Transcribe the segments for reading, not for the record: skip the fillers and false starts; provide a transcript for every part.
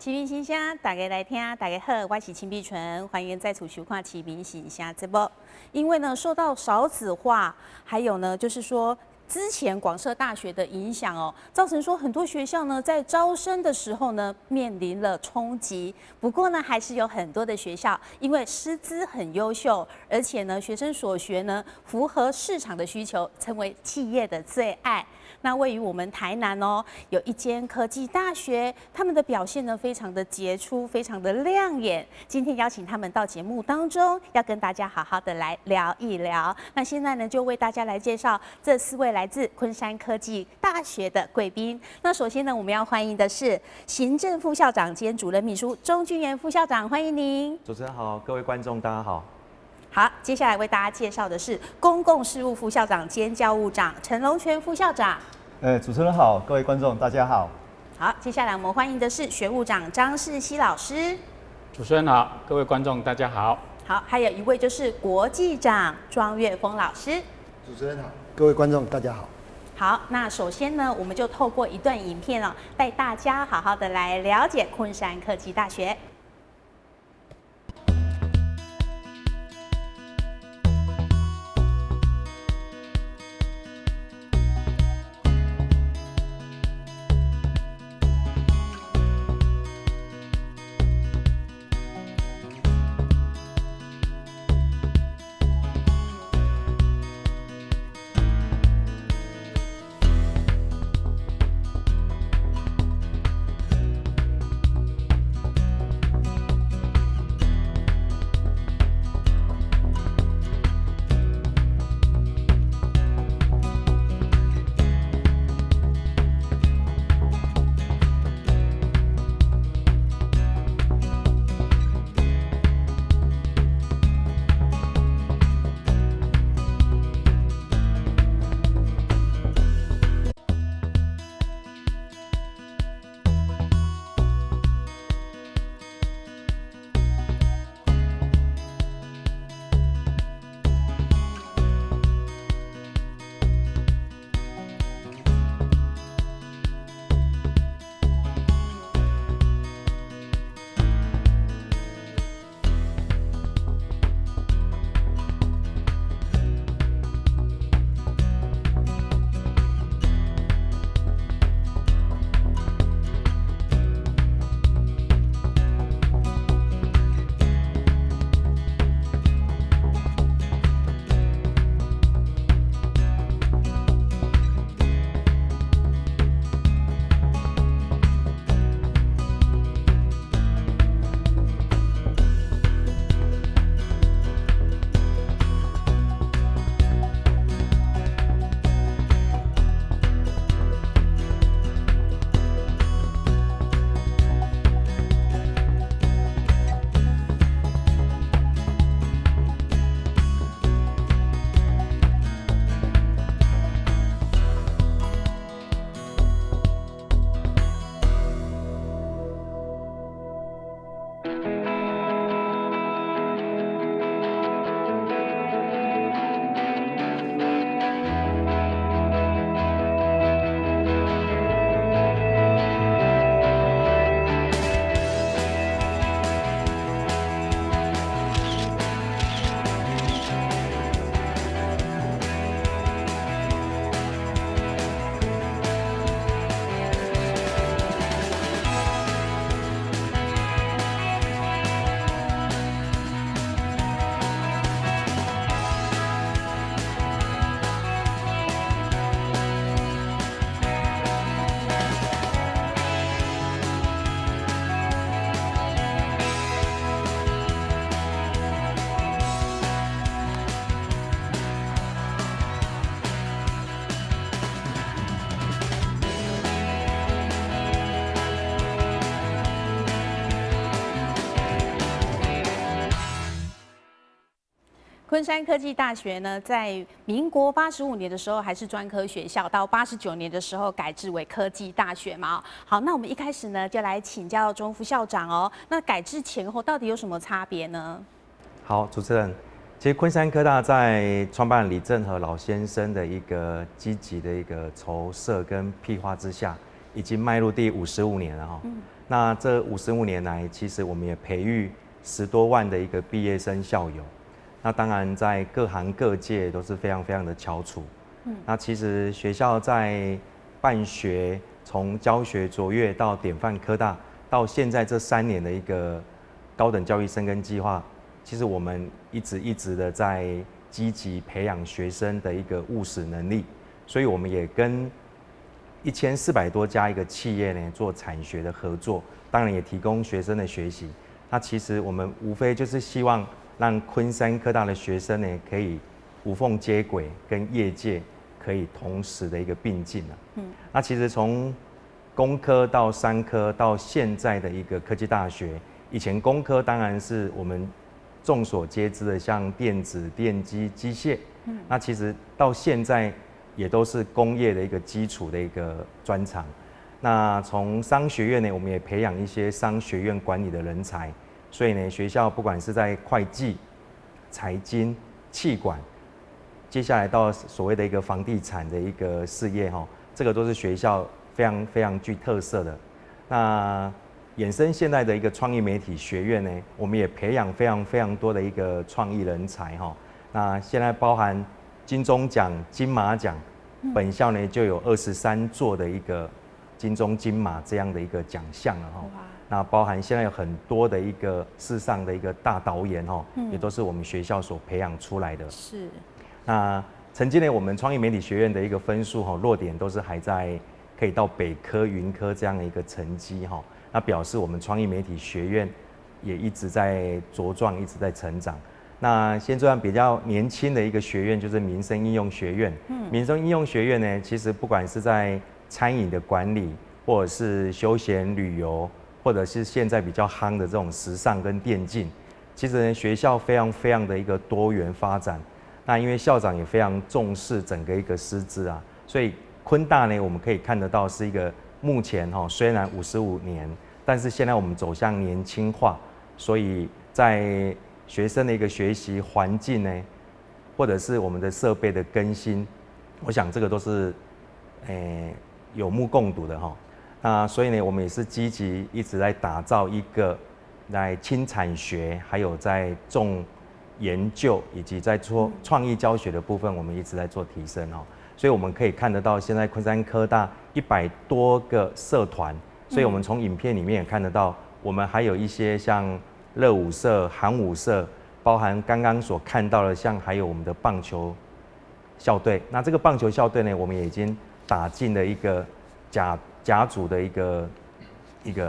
启明新声，大家来听，大家好，我是秦碧纯，欢迎再次收看启明新声节目。因为呢，受到少子化，还有呢，就是说。之前广设大学的影响哦，造成说很多学校呢在招生的时候呢面临了冲击。不过呢，还是有很多的学校因为师资很优秀，而且呢学生所学呢符合市场的需求，成为企业的最爱。那位于我们台南哦，有一间科技大学，他们的表现呢非常的杰出，非常的亮眼。今天邀请他们到节目当中，要跟大家好好的来聊一聊。那现在呢，就为大家来介绍这4位来自昆山科技大学的贵宾。那首先呢，我们要欢迎的是行政副校长兼主任秘书钟俊元副校长，欢迎您。主持人好，各位观众大家好。好，接下来为大家介绍的是公共事务副校长兼教务长陈龙泉副校长。主持人好，各位观众大家好。好，接下来我们欢迎的是学务长张世熙老师。主持人好，各位观众大家好。好，还有一位就是国际长庄岳峰老师。主持人好，各位观众大家好。好，那首先呢，我们就透过一段影片哦，带大家好好的来了解昆山科技大学。昆山科技大学呢，在民国85年的时候还是专科学校，到89年的时候改制为科技大学嘛。好，那我们一开始呢，就来请教钟副校长哦。那改制前后到底有什么差别呢？好，主持人，其实昆山科大在创办人李正和老先生的一个积极的一个筹设跟庇化之下，已经迈入第55年了哈。那这55年来，其实我们也培育10多万的一个毕业生校友。那当然在各行各业都是非常非常的翘楚。那其实学校在办学，从教学卓越到典范科大，到现在这3年的一个高等教育深耕计划，其实我们一直的在积极培养学生的一个务实能力。所以我们也跟1400多家一个企业呢做产学的合作，当然也提供学生的学习。那其实我们无非就是希望让昆山科大的学生呢可以无缝接轨，跟业界可以同时的一个并进啊。那其实从工科到商科到现在的一个科技大学，以前工科当然是我们众所皆知的，像电子、电机、机械。那其实到现在也都是工业的一个基础的一个专长。那从商学院呢，我们也培养一些商学院管理的人才。所以呢，学校不管是在会计、财经、企管，接下来到所谓的一个房地产的一个事业哈，这个都是学校非常非常具特色的。那衍生现在的一个创意媒体学院呢，我们也培养非常非常多的一个创意人才哈。那现在包含金钟奖、金马奖，本校呢就有23座的一个金钟、金马这样的一个奖项了哈。那包含现在有很多的一个世上的一个大导演哈，也都是我们学校所培养出来的。是。那曾经呢，我们创意媒体学院的一个分数哈，落点都是还在可以到北科、云科这样的一个成绩哈。那表示我们创意媒体学院也一直在茁壮，一直在成长。那现在比较年轻的一个学院就是民生应用学院。民生应用学院呢，其实不管是在餐饮的管理，或者是休闲旅游，或者是现在比较夯的这种时尚跟电竞，其实呢学校非常非常的一个多元发展。那因为校长也非常重视整个一个师资啊，所以昆大呢我们可以看得到是一个目前虽然55年，但是现在我们走向年轻化，所以在学生的一个学习环境呢，或者是我们的设备的更新，我想这个都是有目共睹的哈。那所以呢，我们也是积极一直在打造一个在轻产学，还有在重研究以及在做创意教学的部分，我们一直在做提升哦。所以我们可以看得到，现在昆山科大100多个社团，所以我们从影片里面也看得到，我们还有一些像热舞社、韩舞社，包含刚刚所看到的，像还有我们的棒球校队。那这个棒球校队呢，我们也已经打进了一个甲组的一个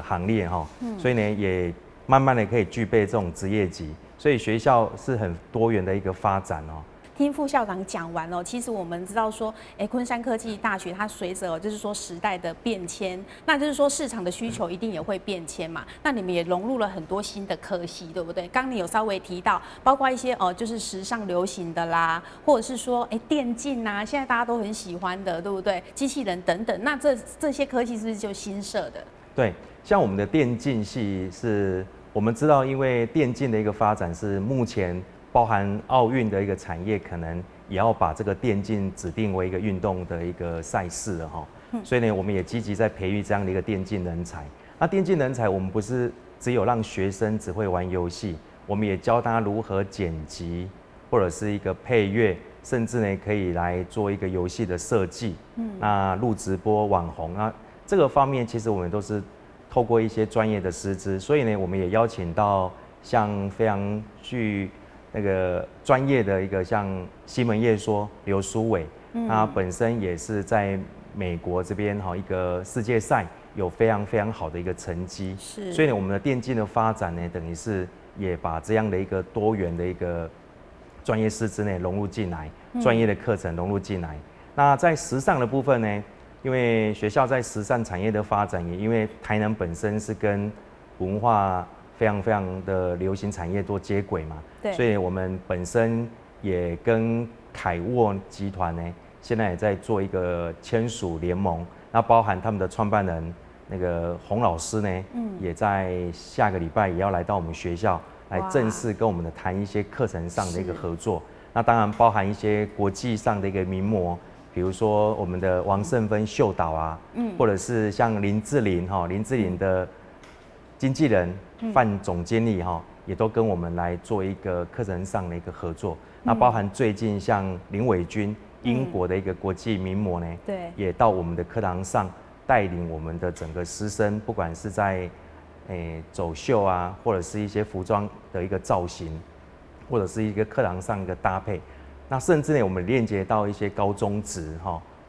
行列哈，所以呢也慢慢的可以具备这种职业级，所以学校是很多元的一个发展哦。听副校长讲完哦，其实我们知道说，昆山科技大学它随着就是说时代的变迁，那就是说市场的需求一定也会变迁嘛。那你们也融入了很多新的科系，对不对？刚你有稍微提到，包括一些就是时尚流行的啦，或者是说电竞啊，现在大家都很喜欢的，对不对？机器人等等，那这些科技是不是就新设的？对，像我们的电竞系是，我们知道，因为电竞的一个发展是目前包含奥运的一个产业，可能也要把这个电竞指定为一个运动的一个赛事了哈。所以呢，我们也积极在培育这样的一个电竞人才。那电竞人才，我们不是只有让学生只会玩游戏，我们也教他如何剪辑，或者是一个配乐，甚至呢可以来做一个游戏的设计。那录直播、网红，那这个方面其实我们都是透过一些专业的师资，所以呢，我们也邀请到像非常具那个专业的一个像西门叶说刘书伟，他本身也是在美国这边一个世界赛有非常非常好的一个成绩，所以呢，我们的电竞的发展呢，等于是也把这样的一个多元的一个专业师资呢融入进来，专业的课程融入进来。那在时尚的部分呢，因为学校在时尚产业的发展，也因为台南本身是跟文化非常非常的流行产业做接轨嘛，所以我们本身也跟凯沃集团呢，现在也在做一个签署联盟，那包含他们的创办人那个洪老师呢，也在下个礼拜也要来到我们学校来正式跟我们谈一些课程上的一个合作。那当然包含一些国际上的一个名模，比如说我们的王胜芬秀导啊，或者是像林志玲的经纪人范总经理也都跟我们来做一个课程上的一个合作。那包含最近像林伟君，英国的一个国际名模呢，对，也到我们的课堂上带领我们的整个师生，不管是在走秀啊，或者是一些服装的一个造型，或者是一个课堂上一个搭配，那甚至呢，我们链接到一些高中职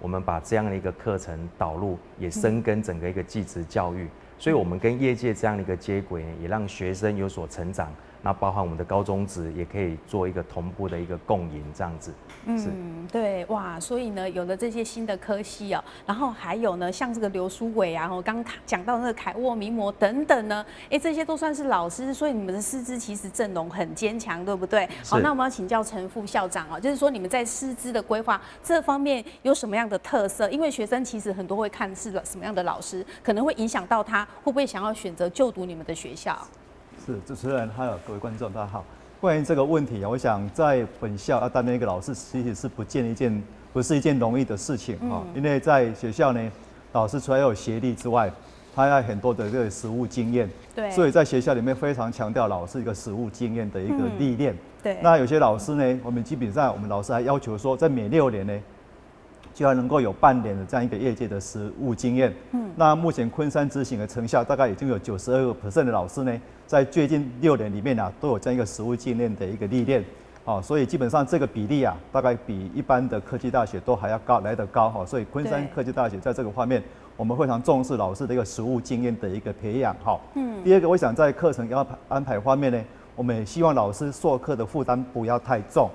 我们把这样的一个课程导入，也深耕整个一个技职教育，所以我们跟业界这样的一个接轨，也让学生有所成长。那包含我们的高中职也可以做一个同步的一个共赢，这样子。对，哇，所以呢，有了这些新的科系哦，然后还有呢，像这个刘书伟啊，刚刚讲到那个凯沃名模等等呢，这些都算是老师，所以你们的师资其实阵容很坚强，对不对？好，那我们要请教陈副校长哦，就是说你们在师资的规划这方面有什么样的特色？因为学生其实很多会看是什么样的老师，可能会影响到他会不会想要选择就读你们的学校。是主持人还有各位观众，大家好。关于这个问题我想在本校要担任一个老师，其实是不是一件容易的事情因为在学校呢，老师除了要有学历之外，他要很多的这个实务经验。对。所以在学校里面非常强调老师一个实务经验的一个历练。对。那有些老师呢，我们基本上我们老师还要求说，在每6年呢，就要能够有半年的这样一个业界的实务经验。那目前昆山执行的成效，大概已经有92% 的老师呢，在最近6年里面都有这样一个实务经验的一个历练。所以基本上这个比例大概比一般的科技大学都还要来得高所以昆山科技大学在这个方面，我们非常重视老师的一个实务经验的一个培养第二个，我想在课程安排方面呢，我们也希望老师授课的负担不要太重。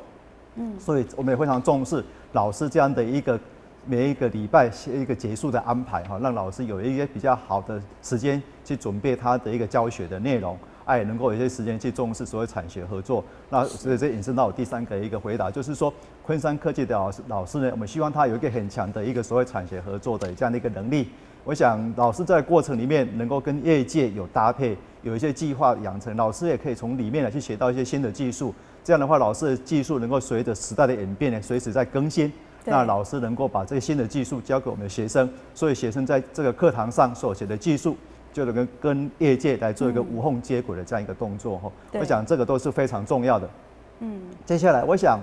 所以我们也非常重视老师这样的一个每一个礼拜一个结束的安排让老师有一些比较好的时间去准备他的一个教学的内容，也能够有一些时间去重视所谓产学合作。那所以这引申到我第3个一个回答，就是说昆山科技的老师呢，我们希望他有一个很强的一个所谓产学合作的这样的一个能力。我想老师在过程里面能够跟业界有搭配，有一些计划养成，老师也可以从里面来去学到一些新的技术。这样的话，老师的技术能够随着时代的演变呢，随时在更新。那老师能够把这些新的技术教给我们的学生，所以学生在这个课堂上所学的技术，就能跟业界来做一个无缝接轨的这样一个动作我想这个都是非常重要的。接下来我想，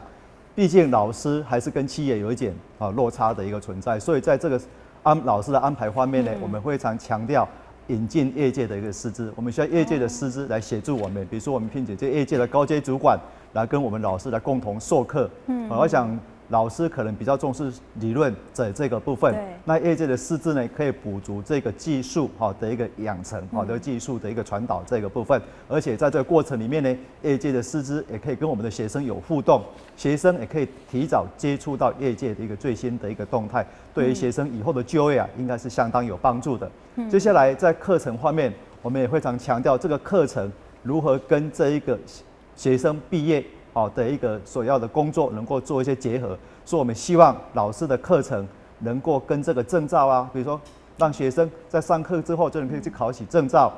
毕竟老师还是跟企业有一点落差的一个存在，所以在这个老师的安排方面呢，我们非常强调引进业界的一个师资，我们需要业界的师资来协助我们，比如说我们聘请这业界的高阶主管来跟我们老师来共同授课。我想老师可能比较重视理论的这个部分，那业界的师资呢，可以补足这个技术的一个养成的技术的一个传导这个部分，而且在这个过程里面呢，业界的师资也可以跟我们的学生有互动，学生也可以提早接触到业界的一个最新的一个动态，对于学生以后的就业应该是相当有帮助的。接下来在课程方面，我们也非常强调这个课程如何跟这一个学生毕业的一个所要的工作能够做一些结合，所以我们希望老师的课程能够跟这个证照比如说让学生在上课之后就能可以去考取证照，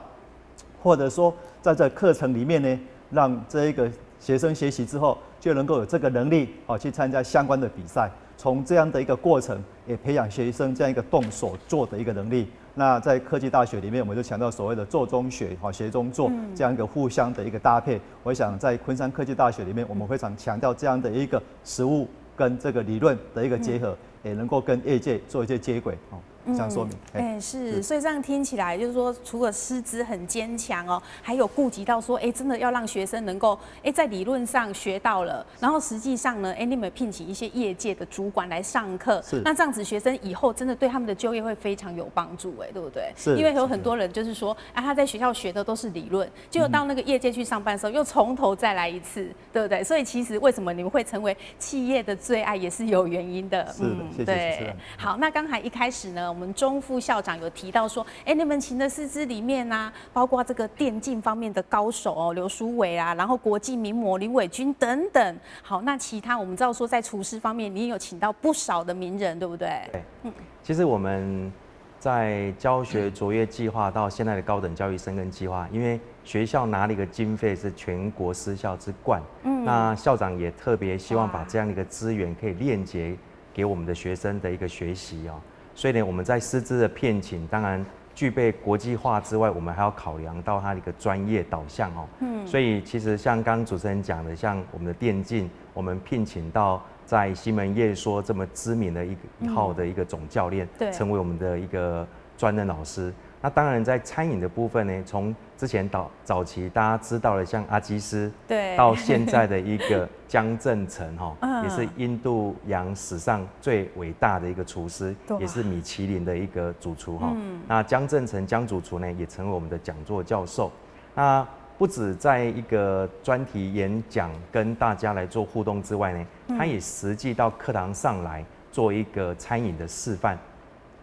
或者说在这课程里面呢，让这一个学生学习之后就能够有这个能力去参加相关的比赛，从这样的一个过程也培养学生这样一个动手做的一个能力。那在科技大学里面，我们就强调所谓的做中学学中做这样一个互相的一个搭配。我想在昆山科技大学里面，我们非常强调这样的一个实务跟这个理论的一个结合，也能够跟业界做一些接轨这样说明。是，所以这样听起来就是说，除了师资很坚强还有顾及到说，真的要让学生能够在理论上学到了，然后实际上呢，你们聘请一些业界的主管来上课，那这样子学生以后真的对他们的就业会非常有帮助对不对？因为有很多人就是说，他在学校学的都是理论，结果到那个业界去上班的时候，又从头再来一次，对不对？所以其实为什么你们会成为企业的最爱，也是有原因的。是的，谢谢主持人。好，那刚才一开始呢，我们钟副校长有提到说，你们请的师资里面包括这个电竞方面的高手刘书伟然后国际名模林伟君等等。好，那其他我们知道说，在厨师方面，你也有请到不少的名人，对不对？对，其实我们在教学卓越计划到现在的高等教育深耕计划，因为学校拿了一个经费是全国私校之冠，那校长也特别希望把这样的一个资源可以链接给我们的学生的一个学习哦。所以呢，我们在师资的聘请，当然具备国际化之外，我们还要考量到它的一个专业导向哦。所以其实像刚刚主持人讲的，像我们的电竞，我们聘请到在西门业说这么知名的一号的一个总教练，成为我们的一个专任老师。那当然，在餐饮的部分呢，从之前早期大家知道的像阿基斯，对，到现在的一个江正成哈，也是印度洋史上最伟大的一个厨师，也是米其林的一个主厨哈。那江正成江主厨呢，也成为我们的讲座教授。那不止在一个专题演讲跟大家来做互动之外呢，他也实际到课堂上来做一个餐饮的示范。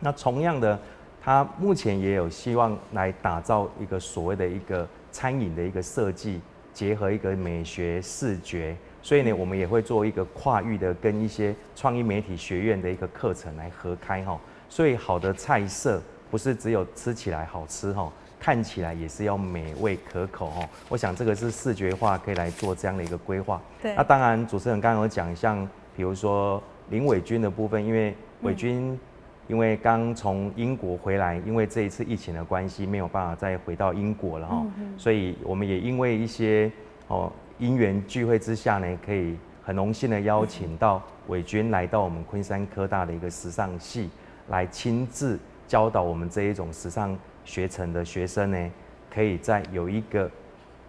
那同样的，他目前也有希望来打造一个所谓的一个餐饮的一个设计，结合一个美学视觉，所以呢，我们也会做一个跨域的跟一些创意媒体学院的一个课程来合开哈。所以好的菜色不是只有吃起来好吃哈，看起来也是要美味可口哈。我想这个是视觉化可以来做这样的一个规划。对。那当然，主持人刚刚有讲，像比如说林伟君的部分，因为伟君。因为刚从英国回来，因为这一次疫情的关系，没有办法再回到英国了哈，所以我们也因为一些因缘聚会之下呢，可以很荣幸的邀请到伟君来到我们昆山科大的一个时尚系，来亲自教导我们这一种时尚学程的学生呢，可以在有一个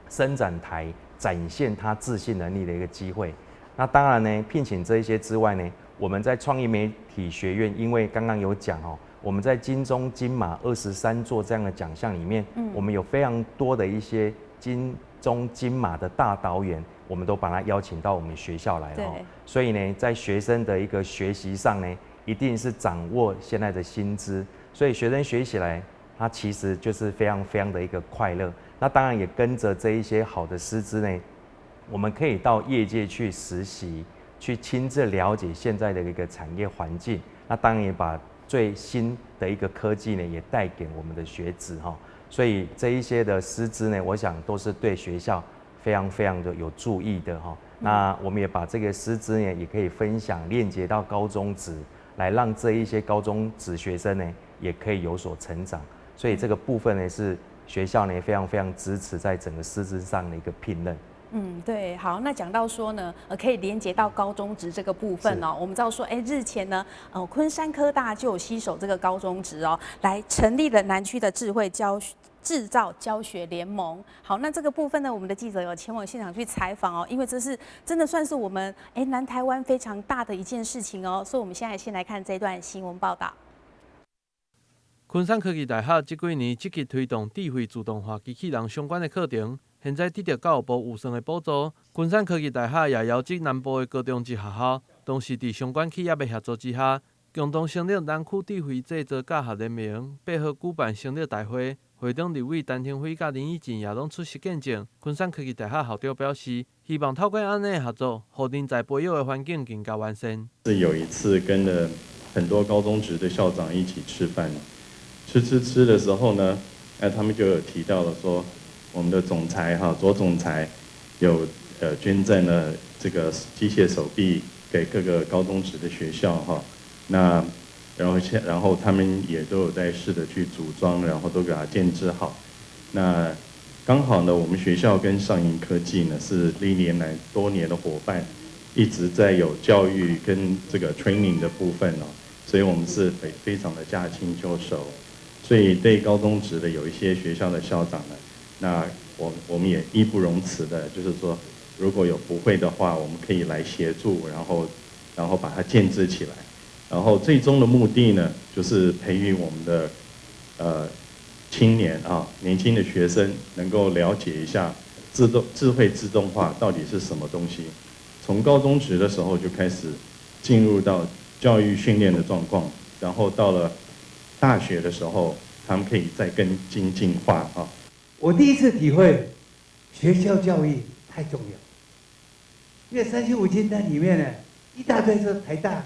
伸展台展现他自信能力的一个机会。那当然呢，聘请这一些之外呢，我们在创意媒体学院，因为刚刚有讲我们在金钟、金马23座这样的奖项里面，我们有非常多的一些金钟、金马的大导演，我们都把他邀请到我们学校来了所以呢，在学生的一个学习上呢，一定是掌握现在的薪资，所以学生学起来，他其实就是非常非常的一个快乐。那当然也跟着这一些好的师资呢，我们可以到业界去实习，去亲自了解现在的一个产业环境。那当然也把最新的一个科技呢，也带给我们的学子所以这一些的师资呢，我想都是对学校非常非常的有注意的那我们也把这个师资呢，也可以分享链接到高中职，来让这一些高中职学生呢，也可以有所成长。所以这个部分呢，是学校呢非常非常支持在整个师资上的一个聘任。对，好，那讲到说呢，可以连接到高中职这个部分我们知道说，日前呢，昆山科大就有携手这个高中职来成立了南区的智慧制造教学联盟。好，那这个部分呢，我们的记者有前往现场去采访因为这是真的算是我们南台湾非常大的一件事情所以我们现在先来看这段新闻报道。昆山科技大学这几年积极推动智慧自动化机器人相关的课程，现在得到教育部有算的补助。昆山科技大学也邀请南部的高中职学校，同时伫相关企业的协助之下，共同成立南区智慧制造教学联盟，配合举办成立大会。会长立委陈廷辉甲林义进也拢出席见证。昆山科技大学校长表示，希望透过安尼的合作，让人才培育的环境更加完善。是有一次跟了很多高中职的校长一起吃饭。吃的时候呢，他们就有提到了说，我们的总裁左总裁有捐赠了这个机械手臂给各个高中职的学校那然后他们也都有在试着去组装，然后都给它建制好。那刚好呢，我们学校跟上银科技呢是历年来多年的伙伴，一直在有教育跟这个 training 的部分所以我们是非常的驾轻就熟。所以对高中职的有一些学校的校长呢，那我们也义不容辞的，就是说如果有不会的话，我们可以来协助，然后把它建制起来，然后最终的目的呢，就是培育我们的青年年轻的学生能够了解一下智慧自动化到底是什么东西，从高中职的时候就开始进入到教育训练的状况，然后到了大学的时候，他们可以再更精进化我第一次体会学校教育太重要，因为375清单里面呢，一大堆是台大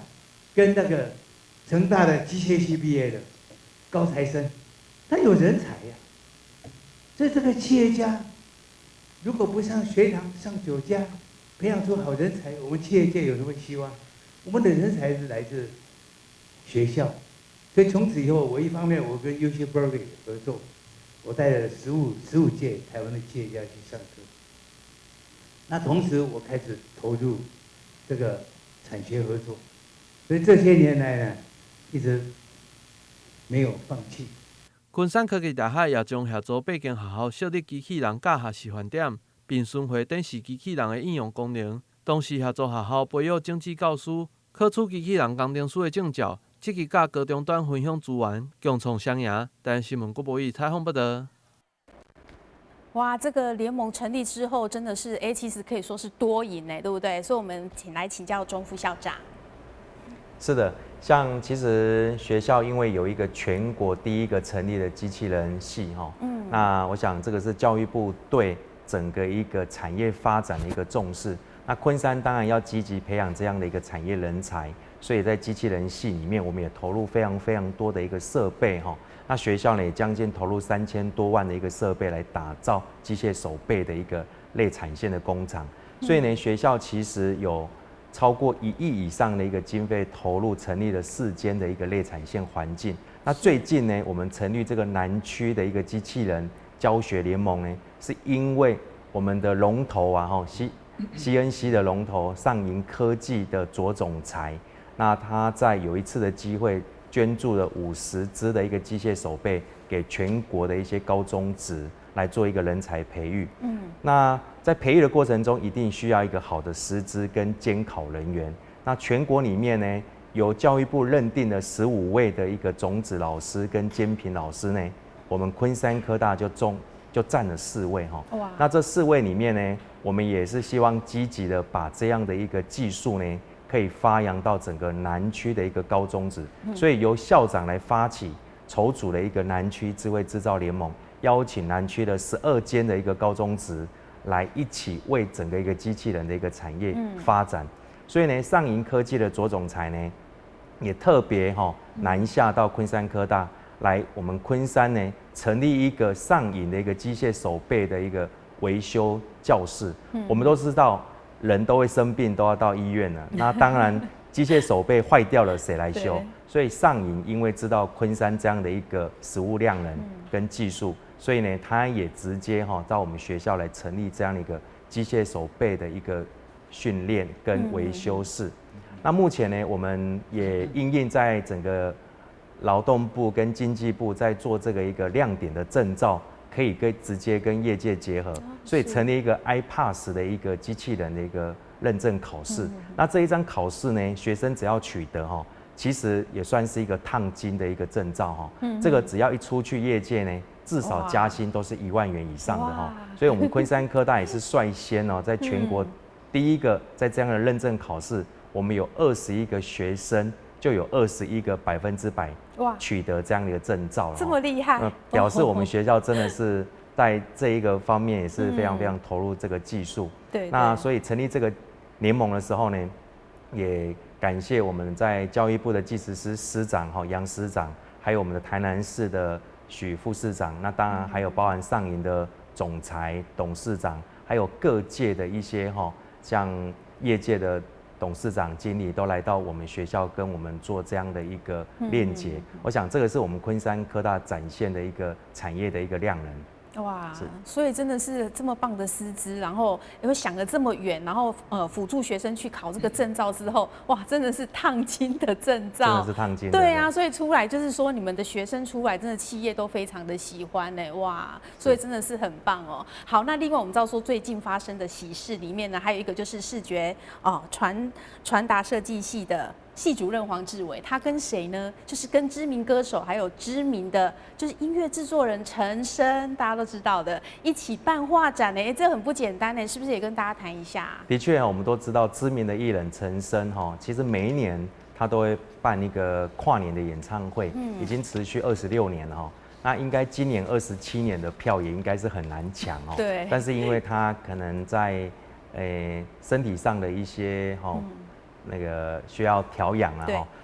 跟那个成大的机械系毕业的高材生，他有人才所以这个企业家如果不上学堂上酒家培养出好人才，我们企业界有什么希望？我们的人才是来自学校，所以从此以后，我一方面我跟 UC Berkeley 合作，我带了15届台湾的企业家去上课。那同时我开始投入这个产学合作，所以这些年来呢，一直没有放弃。昆山科技大学也将合作8间学校设立机器人教学示范点，并顺回展示机器人的应用功能。同时，合作学校培育政治教师，考取机器人工程师的证照，积极甲高中端分享资源，共创双赢。台湾新闻郭博义采访报道。哇，这个联盟成立之后，真的是其实可以说是多赢对不对？所以我们请教钟副校长。是的，像其实学校因为有一个全国第一个成立的机器人系那我想这个是教育部对整个一个产业发展的一个重视。那昆山当然要积极培养这样的一个产业人才，所以在机器人系里面，我们也投入非常多的一个设备那学校呢也将近投入3000多万的一个设备来打造机械手背的一个类产线的工厂。所以呢，学校其实有超过1亿以上的一个经费投入，成立了4间的一个类产线环境。那最近呢，我们成立这个南区的一个机器人教学联盟呢，是因为我们的龙头CNC 的龙头上银科技的左总裁，那他在有一次的机会捐助了50只的一个机械手背给全国的一些高中职来做一个人才培育。那在培育的过程中，一定需要一个好的师资跟监考人员。那全国里面呢，由教育部认定的15位的一个种子老师跟监评老师呢，我们昆山科大就占了4位那这4位里面呢，我们也是希望积极的把这样的一个技术呢，可以发扬到整个南区的一个高中职。所以由校长来发起筹组了一个南区智慧制造联盟，邀请南区的12间的一个高中职来一起为整个一个机器人的一个产业发展。所以呢，上银科技的左总裁呢，也特别南下到昆山科大来我们昆山呢，成立一个上银的一个机械手背的一个维修教室。我们都知道人都会生病，都要到医院了。那当然，机械手背坏掉了，谁来修？所以上银因为知道昆山这样的一个实务量能跟技术，所以呢，他也直接到我们学校来成立这样的一个机械手背的一个训练跟维修室。那目前呢，我们也因应在整个劳动部跟经济部在做这个一个亮点的证照，可以直接跟业界结合，所以成立一个 iPass 的一个机器人的一个认证考试。那这一张考试呢，学生只要取得其实也算是一个烫金的一个证照这个只要一出去业界呢，至少加薪都是1万元以上的所以我们昆山科大也是率先在全国第一个在这样的认证考试，我们有21个学生，就有21个100%取得这样的一个证照了。这么厉害，表示我们学校真的是在这一个方面也是非常投入这个技术。对，那所以成立这个联盟的时候呢，也感谢我们在教育部的技师师长杨师长，还有我们的台南市的许副市长，那当然还有包含上银的总裁、董事长，还有各界的一些像业界的董事长、经理都来到我们学校跟我们做这样的一个链接。我想这个是我们昆山科大展现的一个产业的一个量能。哇，所以真的是这么棒的师资，然后也会想得这么远，然后辅助学生去考这个证照之后，哇，真的是烫金的证照，真的是烫金的。对啊，所以出来就是说你们的学生出来，真的企业都非常的喜欢呢，哇，所以真的是很棒哦。好，那另外我们知道说最近发生的喜事里面呢，还有一个就是视觉传达设计系的系主任黄志伟，他跟谁呢？就是跟知名歌手，还有知名的就是音乐制作人陈升，大家都知道的，一起办画展呢，这很不简单呢，是不是也跟大家谈一下？的确，我们都知道知名的艺人陈升其实每一年他都会办一个跨年的演唱会，已经持续26年了那应该今年27年的票也应该是很难抢对。但是因为他可能在身体上的一些那个需要调养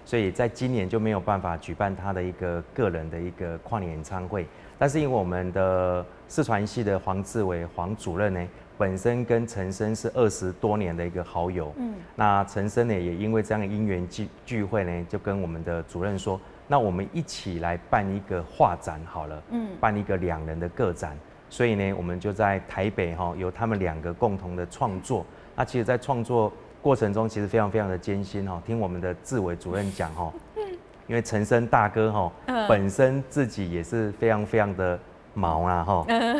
所以在今年就没有办法举办他的一个个人的一个跨年演唱会。但是因为我们的视传系的黄志伟黄主任呢，本身跟陈生是20多年的一个好友，那陈生呢也因为这样的因缘聚会呢，就跟我们的主任说，那我们一起来办一个画展好了，办一个2人的个展，所以呢，我们就在台北由他们2个共同的创作。那其实，在创作过程中，其实非常非常的艰辛听我们的志伟主任讲因为陈生大哥本身自己也是非常非常的忙啦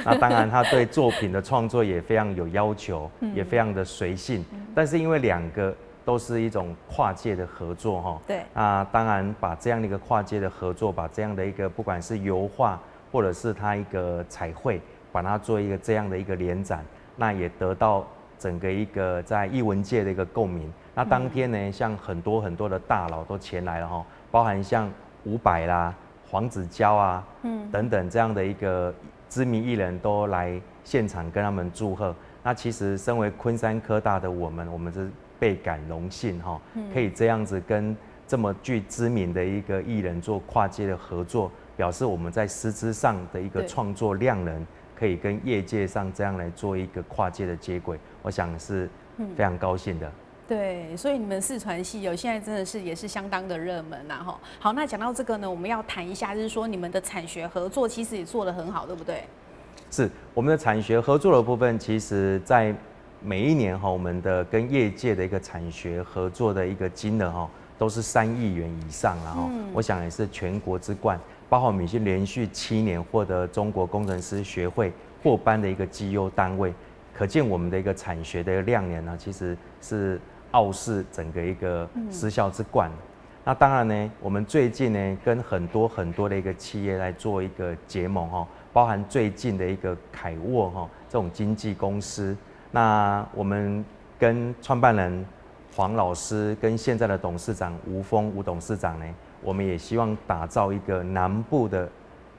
那当然他对作品的创作也非常有要求，也非常的随性。但是因为2个都是一种跨界的合作对，那当然把这样的一个跨界的合作，把这样的一个不管是油画或者是他一个彩绘，把它做一个这样的一个联展，那也得到整个一个在艺文界的一个共鸣。那当天呢，像很多很多的大佬都前来了包含像伍佰啦、黄子佼啊，等等这样的一个知名艺人都来现场跟他们祝贺。那其实身为昆山科大的我们是倍感荣幸可以这样子跟这么具知名的一个艺人做跨界的合作，表示我们在师资上的一个创作量能，可以跟业界上这样来做一个跨界的接轨，我想是非常高兴的。对，所以你们视传系现在真的是也是相当的热门好，那讲到这个呢，我们要谈一下，就是说你们的产学合作其实也做得很好，对不对？是，我们的产学合作的部分，其实在每一年我们的跟业界的一个产学合作的一个金额都是3亿元以上了我想也是全国之冠，包括我们已经连续7年获得中国工程师学会获颁的一个绩优单位，可见我们的一个产学的亮点呢，其实是傲视整个一个师校之冠。那当然呢，我们最近呢跟很多的一个企业来做一个结盟包含最近的一个凯沃这种经纪公司。那我们跟创办人黄老师跟现在的董事长吴董事长呢，我们也希望打造一个南部的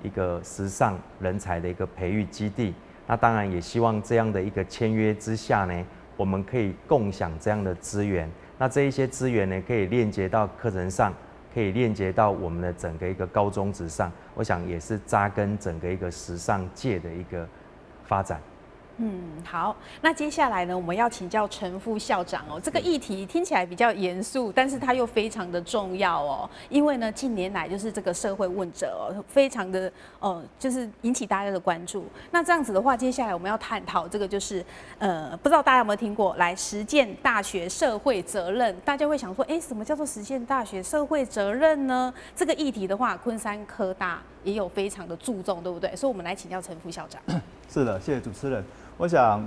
一个时尚人才的一个培育基地。那当然也希望这样的一个签约之下呢，我们可以共享这样的资源。那这一些资源呢，可以链接到课程上，可以链接到我们的整个一个高中职上，我想也是扎根整个一个时尚界的一个发展。好，那接下来呢，我们要请教陈副校长这个议题听起来比较严肃，但是它又非常的重要因为呢，近年来就是这个社会问责非常的就是引起大家的关注。那这样子的话，接下来我们要探讨这个就是不知道大家有没有听过，来实践大学社会责任，大家会想说，什么叫做实践大学社会责任呢？这个议题的话，昆山科大也有非常的注重，对不对？所以我们来请教陈副校长。是的，谢谢主持人。我想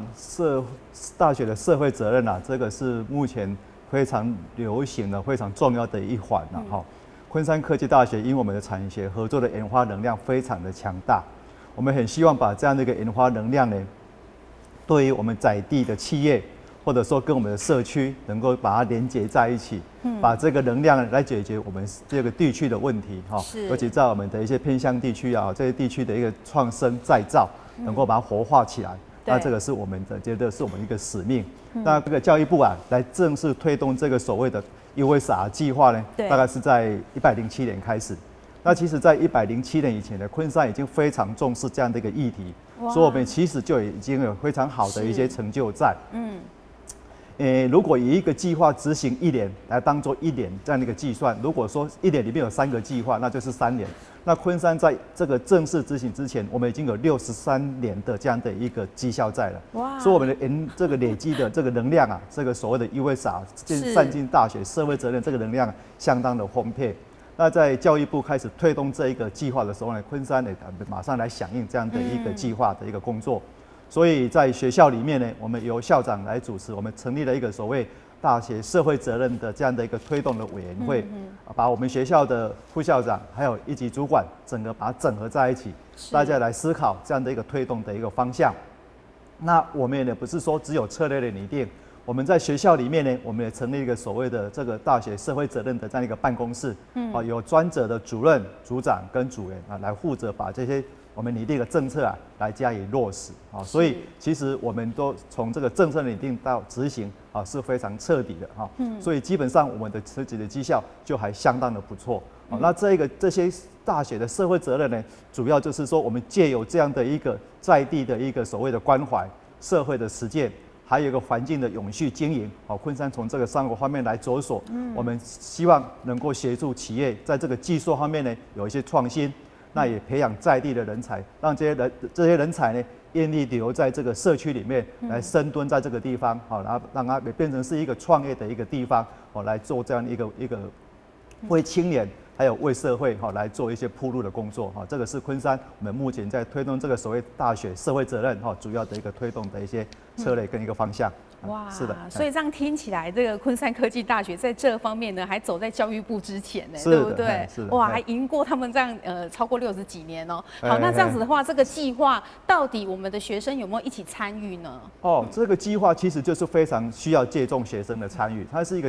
大学的社会责任这个是目前非常流行的、非常重要的一环昆山科技大学因为我们的产学合作的研发能量非常的强大，我们很希望把这样的一个研发能量呢，对于我们在地的企业，或者说跟我们的社区，能够把它连接在一起，把这个能量来解决我们这个地区的问题尤其在我们的一些偏乡地区这些地区的一个创生再造，能够把它活化起来。那这个是我们觉得是我们一个使命。那这个教育部来正式推动这个所谓的 USR 计划呢，大概是在107年开始。那其实，在107年以前呢，昆山已经非常重视这样的一个议题，所以我们其实就已经有非常好的一些成就在。如果以一个计划执行1年来当做1年这样的一个计算，如果说1年里面有3个计划，那就是3年。那昆山在这个正式执行之前，我们已经有63年的这样的一个绩效在了。哇！所以我们的这个累积的这个能量这个所谓的 USR 善尽大学社会责任这个能量相当的丰沛。那在教育部开始推动这一个计划的时候呢，昆山也马上来响应这样的一个计划的一个工作。所以在学校里面呢，我们由校长来主持，我们成立了一个所谓大学社会责任的这样的一个推动的委员会，把我们学校的副校长还有一级主管整个把它整合在一起，大家来思考这样的一个推动的一个方向。那我们也不是说只有策略的拟定，我们在学校里面呢，我们也成立一个所谓的这个大学社会责任的这样一个办公室，有专责的主任、组长跟组员来负责把这些我们拟定的政策来加以落实所以其实我们都从这个政策拟定到执行是非常彻底的所以基本上我们的自己的绩效就还相当的不错那这些大学的社会责任呢，主要就是说我们借由这样的一个在地的一个所谓的关怀，社会的实践，还有一个环境的永续经营。好，昆山从这个3个方面来着手，我们希望能够协助企业在这个技术方面呢有一些创新，那也培养在地的人才，让这些人才呢愿意留在这个社区里面来深蹲在这个地方，好，然后让它变成是一个创业的一个地方，好，来做这样一个为青年还有为社会来做一些铺路的工作。这个是昆山我们目前在推动这个所谓大学社会责任主要的一个推动的一些策略跟一个方向。哇，是的，所以这样听起来，这个昆山科技大学在这方面呢，还走在教育部之前呢，对不对？是的，哇，还赢过他们这样超过60几年哦。好，那这样子的话，这个计划到底我们的学生有没有一起参与呢？哦，这个计划其实就是非常需要借重学生的参与，它是一个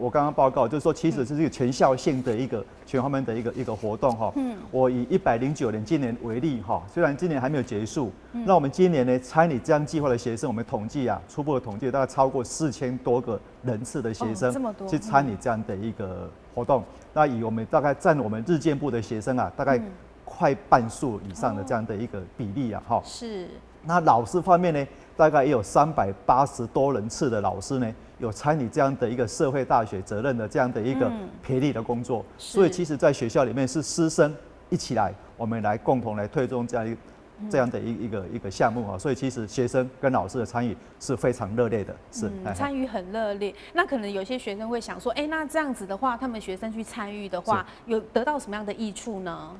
我刚刚报告就是说，其实是一个全校性的一个全方面的一个活动哈。我以109年今年为例哈，虽然今年还没有结束，那我们今年呢参与这样计划的学生，我们统计初步的统计大概超过4000多个人次的学生去参与这样的一个活动。那以我们大概占我们日建部的学生大概快半数以上的这样的一个比例哈。是。那老师方面呢，大概也有380多人次的老师呢，有参与这样的一个社会大学责任的这样的一个培力的工作。所以其实在学校里面是师生一起来，我们来共同来推动这样的一个项目啊。所以其实学生跟老师的参与是非常热烈的，是参与很热烈。那可能有些学生会想说，那这样子的话，他们学生去参与的话，有得到什么样的益处呢？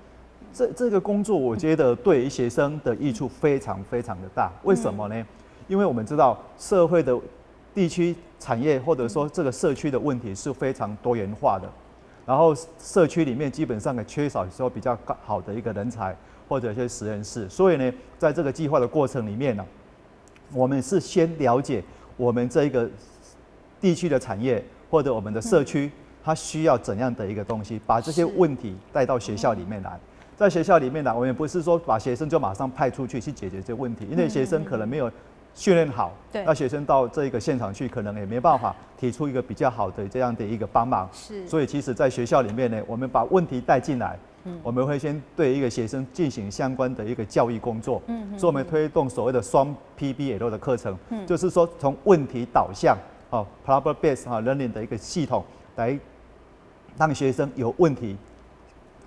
这个工作，我觉得对于学生的益处非常非常的大。为什么呢？因为我们知道社会的地区产业或者说这个社区的问题是非常多元化的，然后社区里面基本上也缺少说比较好的一个人才或者一些实验室，所以呢，在这个计划的过程里面呢，我们是先了解我们这个地区的产业或者我们的社区，它需要怎样的一个东西，把这些问题带到学校里面来。在学校里面呢，我们不是说把学生就马上派出去解决这个问题，因为学生可能没有训练好，那学生到这个现场去，可能也没办法提出一个比较好的这样的一个帮忙。所以其实，在学校里面呢，我们把问题带进来，我们会先对一个学生进行相关的一个教育工作。所以我们推动所谓的双 PBL 的课程，就是说从问题导向problem based learning 的一个系统，来让学生有问题。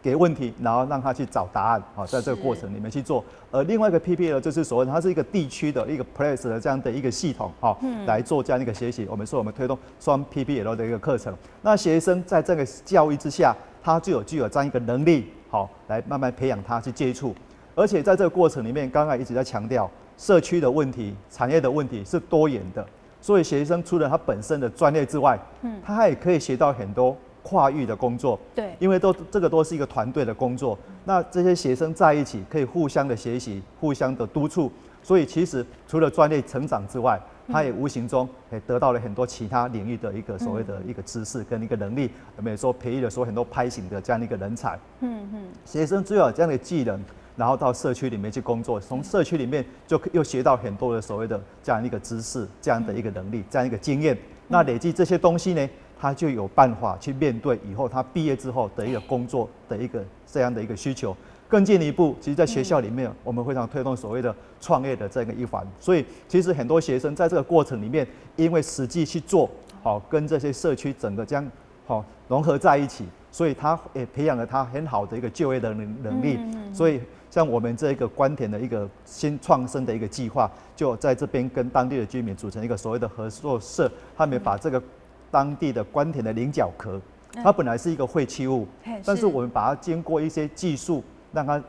给问题，然后让他去找答案，在这个过程里面去做。而另外一个 PBL 就是所谓的，它是一个地区的一个 place 的这样的一个系统，来做这样一个学习。我们说我们推动双 PBL 的一个课程，那学生在这个教育之下，他具有这样一个能力，来慢慢培养他去接触。而且在这个过程里面，刚刚一直在强调，社区的问题、产业的问题是多元的，所以学生除了他本身的专业之外，他也可以学到很多跨域的工作，对，因为这个都是一个团队的工作。那这些学生在一起可以互相的学习，互相的督促，所以其实除了专业成长之外，他也无形中也得到了很多其他领域的一个所谓的一个知识跟一个能力。我们也说培育了说很多拍型的这样的一个人才。学生只有这样的技能，然后到社区里面去工作，从社区里面就又学到很多的所谓的这样一个知识、这样的一个能力、这样一个经验。那累积这些东西呢，他就有办法去面对以后他毕业之后的一个工作的一个这样的一个需求。更进一步，其实在学校里面，我们非常推动所谓的创业的这个一环。所以其实很多学生在这个过程里面，因为实际去做，跟这些社区整个这样融合在一起，所以他也培养了他很好的一个就业的能力。所以像我们这个关田的一个新创生的一个计划，就在这边跟当地的居民组成一个所谓的合作社，他们把这个当地的关田的菱角壳，它本来是一个废弃物，但是我们把它经过一些技术，让它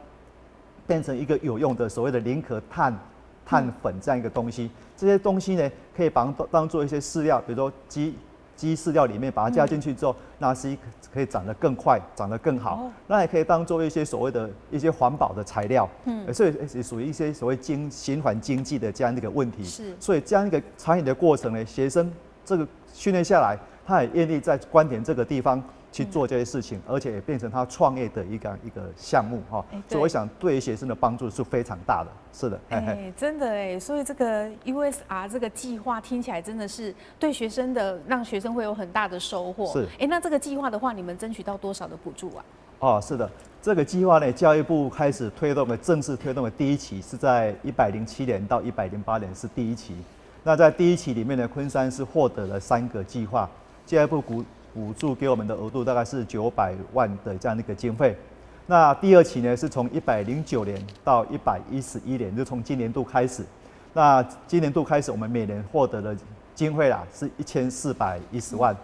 变成一个有用的所谓的菱壳碳粉这样一个东西。这些东西呢，可以把它当做一些饲料，比如说鸡饲料里面把它加进去之后，那是可以长得更快，长得更好。那也可以当做一些所谓的一些环保的材料，所以也属于一些所谓循环经济的这样一个问题。所以这样一个参与的过程呢，学生这个训练下来，他也愿意在关田这个地方去做这些事情，而且也变成他创业的一个项目所以我想对于学生的帮助是非常大的。是的，真的所以这个 USR 这个计划听起来真的是对学生的，让学生会有很大的收获。那这个计划的话，你们争取到多少的补助啊？是的，这个计划呢，教育部开始正式推动的第一期是在107年到108年是第一期。那在第一期里面呢，昆山是获得了3个计划，教育部补助给我们的额度大概是900万的这样的一个经费。那第2期呢，是从109年到111年，就从今年度开始。那今年度开始，我们每年获得的经费啦是1410万，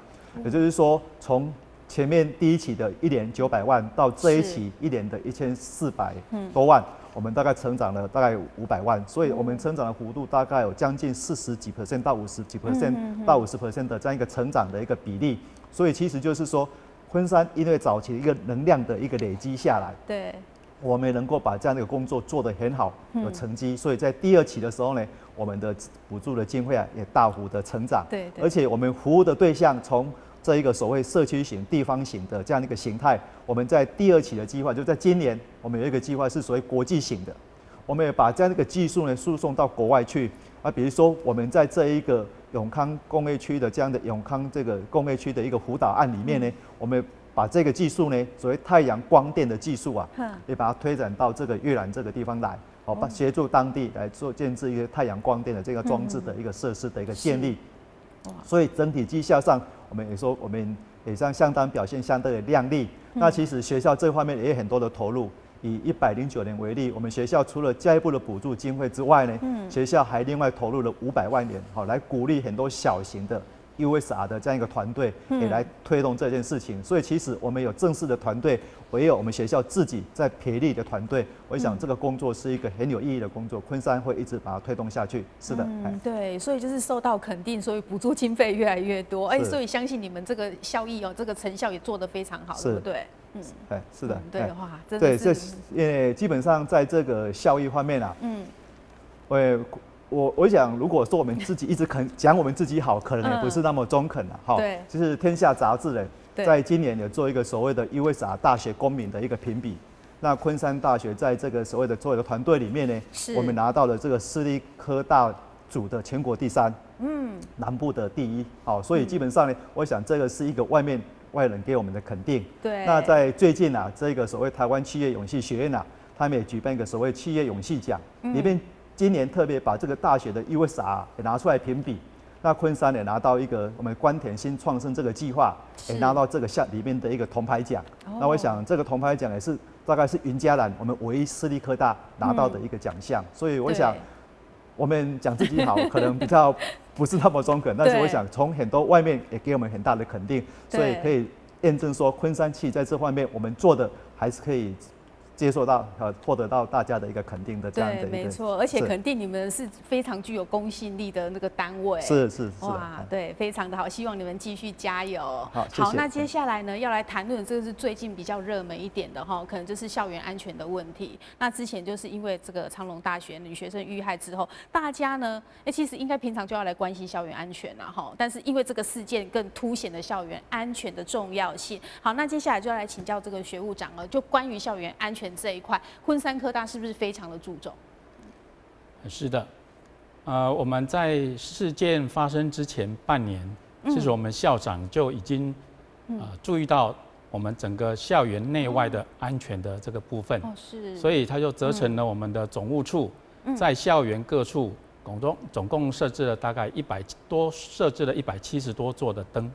也就是说从前面第1期的1年900万到这一期1年的1400多万，我们大概成长了大概500万，所以我们成长的幅度大概有将近40几%到50几%到50%的这样一个成长的一个比例。所以其实就是说，昆山因为早期一个能量的一个累积下来，对，我们能够把这样的一个工作做得很好，有成绩，所以在第2期的时候呢，我们的补助的经费也大幅的成长，对，而且我们服务的对象从这一个所谓社区型、地方型的这样的一个形态，我们在第2期的计划，就在今年，我们有一个计划是所谓国际型的，我们也把这样的一个技术呢输送到国外去啊，比如说我们在这一个永康工业区的这样的永康这个工业区的一个辅导案里面呢，我们把这个技术呢，所谓太阳光电的技术啊，也把它推展到这个越南这个地方来，协助当地来做建制一个太阳光电的这个装置的一个设施的一个建立。所以整体绩效上，我们也说我们也相当表现相对的亮丽。那其实学校这方面也有很多的投入。以109年为例，我们学校除了教育部的补助经费之外呢，学校还另外投入了500万元，来鼓励很多小型的 USR 的这样一个团队，也来推动这件事情。所以其实我们有正式的团队，也有我们学校自己在培力的团队。我想这个工作是一个很有意义的工作，昆山会一直把它推动下去。是的，对，所以就是受到肯定，所以补助经费越来越多，所以相信你们这个效益这个成效也做得非常好，对不对？是的，对，哇，真对，的是，基本上在这个效益方面啊，我想，如果说我们自己一直讲我们自己好，可能也不是那么中肯了，对，就是天下杂志呢，在今年有做一个所谓的 USR 大学公民的一个评比，那昆山大学在这个所谓的团队里面呢，我们拿到了这个私立科大组的全国第3，南部的第1，所以基本上呢，我想这个是一个外人给我们的肯定。对。那在最近啊，这个所谓台湾企业永续学院啊，他们也举办一个所谓企业永续奖，里面今年特别把这个大学的 USR 也拿出来评比。那昆山也拿到一个我们关田新创生这个计划，也拿到这个里面的一个铜牌奖。那我想这个铜牌奖也是大概是云嘉南我们唯一私立科大拿到的一个奖项。所以我想，我们讲自己好，可能比较不是那么中肯，但是我想从很多外面也给我们很大的肯定，所以可以验证说昆山企在这方面我们做的还是可以接受到获得到大家的一个肯定的这样的一个。对，没错，而且肯定你们是非常具有公信力的那个单位。是。哇，对，非常的好，希望你们继续加油。好，谢谢。那接下来呢，要来谈论这个是最近比较热门一点的可能就是校园安全的问题。那之前就是因为这个长隆大学女学生遇害之后，大家呢，其实应该平常就要来关心校园安全啦但是因为这个事件更凸显了校园安全的重要性。好，那接下来就要来请教这个学务长了，就关于校园安全这一块，昆山科大是不是非常的注重？是的，我们在事件发生之前半年，其实我们校长就已经注意到我们整个校园内外的安全的这个部分，所以他就责成了我们的总务处，在校园各处总共设置了大概170多座的灯，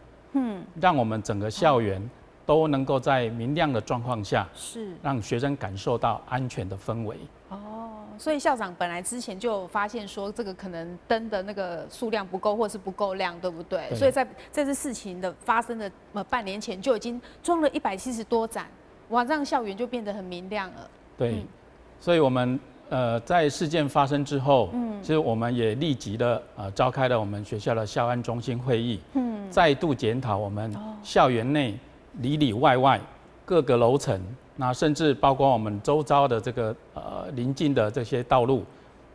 让我们整个校园都能够在明亮的状况下，让学生感受到安全的氛围。所以校长本来之前就有发现说，这个可能灯的那个数量不够，或是不够亮，对不对？所以在这次事情的发生的半年前就已经装了170多盏，哇，让校园就变得很明亮了。对，所以我们在事件发生之后，其实我们也立即的召开了我们学校的校安中心会议，再度检讨我们校园内里里外外各个楼层，那甚至包括我们周遭的这个邻近的这些道路，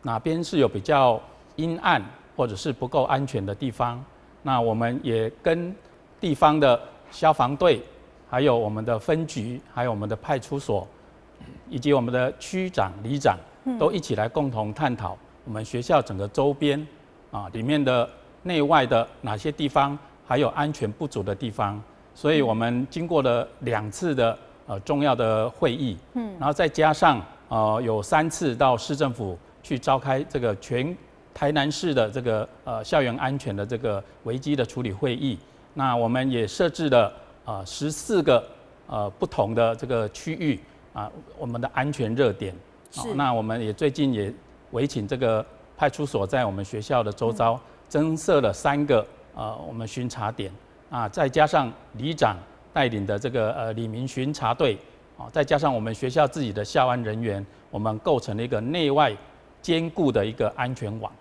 哪边是有比较阴暗或者是不够安全的地方，那我们也跟地方的消防队，还有我们的分局，还有我们的派出所，以及我们的区长、里长，都一起来共同探讨我们学校整个周边里面的内外的哪些地方还有安全不足的地方。所以我们经过了2次的重要的会议，然后再加上有3次到市政府去召开这个全台南市的这个校园安全的这个危机的处理会议。那我们也设置了14个不同的这个区域我们的安全热点。那我们也最近也委请这个派出所在我们学校的周遭增设了3个我们巡查点再加上里长带领的这个里民巡查队再加上我们学校自己的校安人员，我们构成了一个内外兼顾的一个安全网。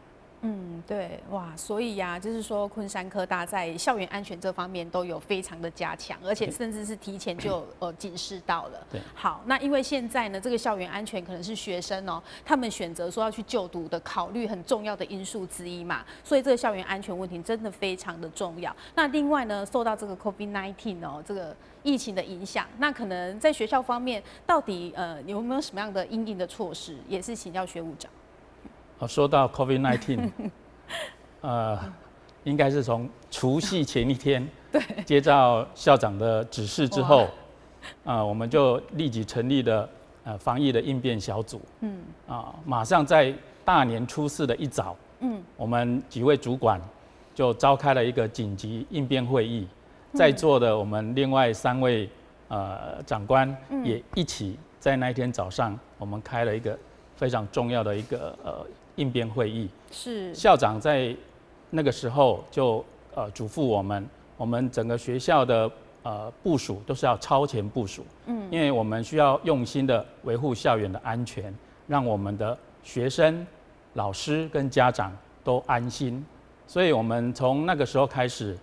对，哇，所以呀，就是说昆山科大在校园安全这方面都有非常的加强，而且甚至是提前就警示到了。对，好，那因为现在呢，这个校园安全可能是学生他们选择说要去就读的考虑很重要的因素之一嘛，所以这个校园安全问题真的非常的重要。那另外呢，受到这个 COVID-19 这个疫情的影响，那可能在学校方面到底有没有什么样的因应的措施，也是请教学务长。说到 COVID-19， 应该是从除夕前一天，接到校长的指示之后，我们就立即成立了防疫的应变小组。马上在大年初4的一早，我们几位主管就召开了一个紧急应变会议，在座的我们另外3位长官也一起在那一天早上，我们开了一个非常重要的一个应变会议。是校长在那个时候就嘱咐我们整个学校的部署都是要超前部署，因为我们需要用心的维护校园的安全，让我们的学生、老师跟家长都安心。所以我们从那个时候开始，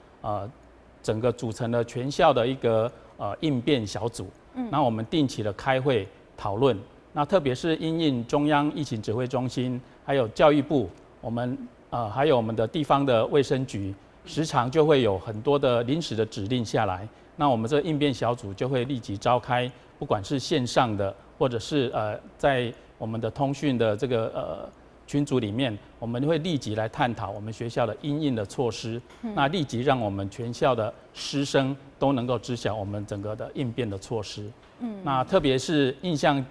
整个组成了全校的一个应变小组，那我们定期的开会讨论。那特别是因应中央疫情指挥中心，还有教育部，我们还有我们的地方的卫生局，时常就会有很多的临时的指令下来。那我们这个应变小组就会立即召开，不管是线上的，或者是在我们的通讯的这个群组里面，我们会立即来探讨我们学校的因应的措施，那立即让我们全校的师生都能够知晓我们整个的应变的措施。那特别是印象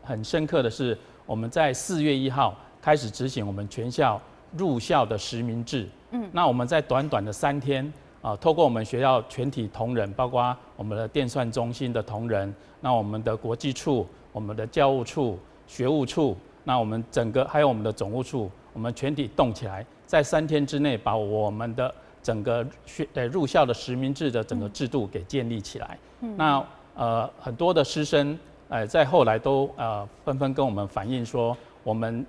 很深刻的是，我们在4月1号开始执行我们全校入校的实名制。那我们在短短的3天，透过我们学校全体同仁，包括我们的电算中心的同仁，那我们的国际处、我们的教务处、学务处，那我们整个还有我们的总务处，我们全体动起来，在3天之内把我们的整个入校的实名制的整个制度给建立起来。那很多的师生在后来都纷纷跟我们反映说，我们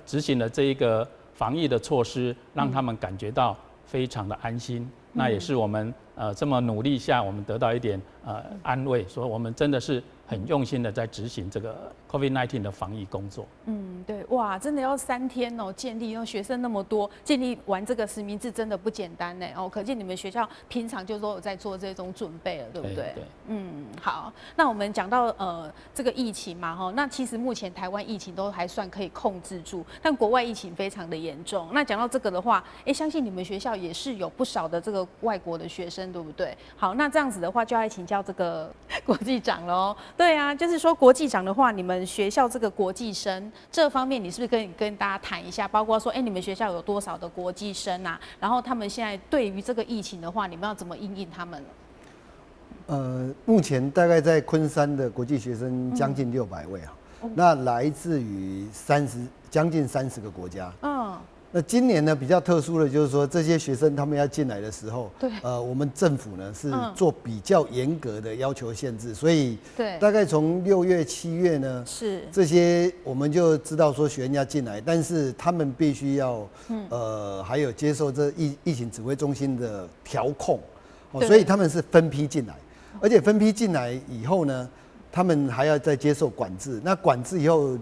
执行了这一个防疫的措施，让他们感觉到非常的安心。那也是我们这么努力下，我们得到一点安慰，说我们真的是很用心的在执行这个 COVID-19 的防疫工作。对，哇，真的要3天建立，学生那么多，建立完这个实名制真的不简单呢。可见你们学校平常就都有在做这种准备了，对不对？对。好，那我们讲到这个疫情嘛，那其实目前台湾疫情都还算可以控制住，但国外疫情非常的严重。那讲到这个的话，相信你们学校也是有不少的这个外国的学生，对不对？好，那这样子的话，就要请教这个国际长喽。对啊，就是说国际长的话，你们学校这个国际生这方面，你是不是可以跟大家谈一下？包括说，你们学校有多少的国际生啊？然后他们现在对于这个疫情的话，你们要怎么因应他们呢？目前大概在昆山的国际学生将近600位那来自于将近30个国家。那今年呢比较特殊的就是说，这些学生他们要进来的时候，我们政府呢是做比较严格的要求限制，所以大概从6月、7月呢，这些我们就知道说学生要进来，但是他们必须要还有接受这疫情指挥中心的调控，所以他们是分批进来，而且分批进来以后呢，他们还要再接受管制。那管制以后，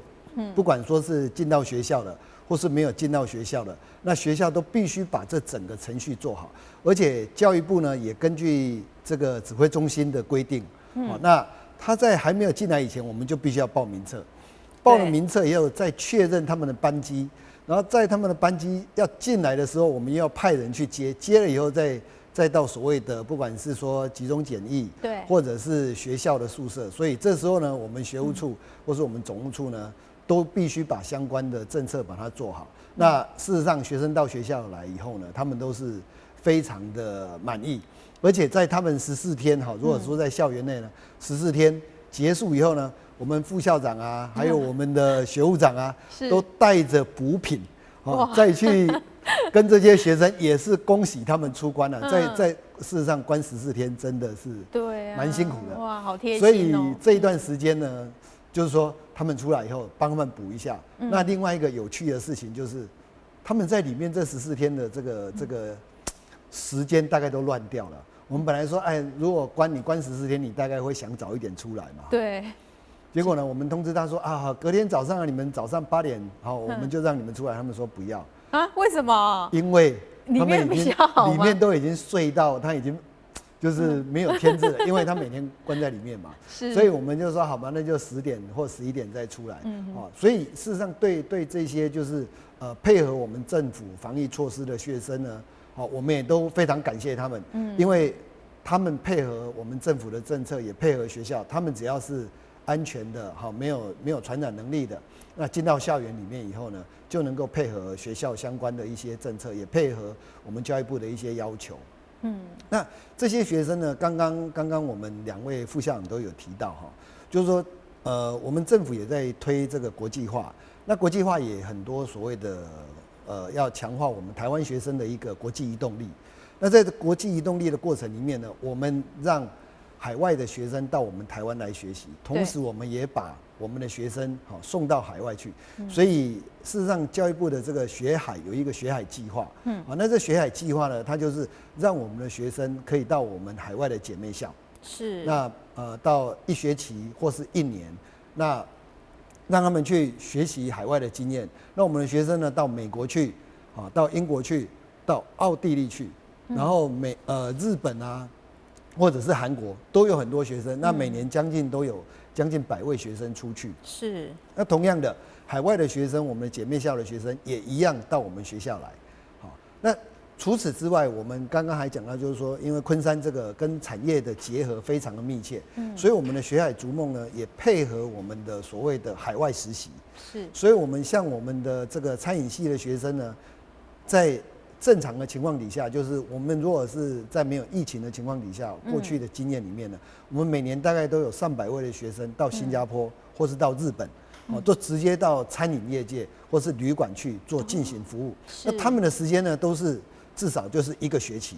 不管说是进到学校的，或是没有进到学校的，那学校都必须把这整个程序做好。而且教育部呢，也根据这个指挥中心的规定，那他在还没有进来以前，我们就必须要报名册，报了名册以后再确认他们的班机，然后在他们的班机要进来的时候，我们要派人去接，接了以后再再到所谓的不管是说集中检疫，对，或者是学校的宿舍，所以这时候呢，我们学务处或是我们总务处呢，都必须把相关的政策把它做好。那事实上，学生到学校来以后呢，他们都是非常的满意，而且在他们14天哈，如果说在校园内呢，14天结束以后呢，我们副校长啊，还有我们的学务长啊，都带着补品，再去跟这些学生也是恭喜他们出关了。在事实上关14天真的是对啊，蛮辛苦的，哇，好贴心所以这一段嗯时间呢，就是说他们出来以后帮他们补一下。那另外一个有趣的事情就是，他们在里面这14天的这个时间大概都乱掉了。我们本来说，哎，如果关14天，你大概会想早一点出来嘛。对。结果呢，我们通知他说啊，隔天早上你们早上8点，好，我们就让你们出来。他们说不要啊，为什么？因为他们比较好吗？里面都已经睡到他已经就是没有天日了，因为他每天关在里面嘛。是。所以我们就说好吧，那就10点或11点再出来。所以事实上对这些就是配合我们政府防疫措施的学生呢，我们也都非常感谢他们。因为他们配合我们政府的政策，也配合学校，他们只要是安全的，没有传染能力的，那进到校园里面以后呢，就能够配合学校相关的一些政策，也配合我们教育部的一些要求。那这些学生呢，刚刚我们2位副校长都有提到就是说，我们政府也在推这个国际化，那国际化也很多所谓的要强化我们台湾学生的一个国际移动力。那在国际移动力的过程里面呢，我们让海外的学生到我们台湾来学习，同时我们也把我们的学生送到海外去。所以事实上，教育部的这个学海有一个学海计划。那这学海计划呢，它就是让我们的学生可以到我们海外的姐妹校，是那到1学期或是1年，那让他们去学习海外的经验。那我们的学生呢，到美国去，到英国去，到奥地利去。然后日本啊，或者是韩国都有很多学生，那每年都有将近100位学生出去。是。那同样的，海外的学生，我们的姐妹校的学生也一样到我们学校来。那除此之外，我们刚刚还讲到，就是说，因为昆山这个跟产业的结合非常的密切，所以我们的学海逐梦呢，也配合我们的所谓的海外实习。是。所以我们像我们的这个餐饮系的学生呢，在正常的情况底下，就是我们如果是在没有疫情的情况底下，过去的经验里面呢，我们每年大概都有300位的学生到新加坡或是到日本，都直接到餐饮业界或是旅馆去做进行服务。那他们的时间呢，都是至少就是1个学期。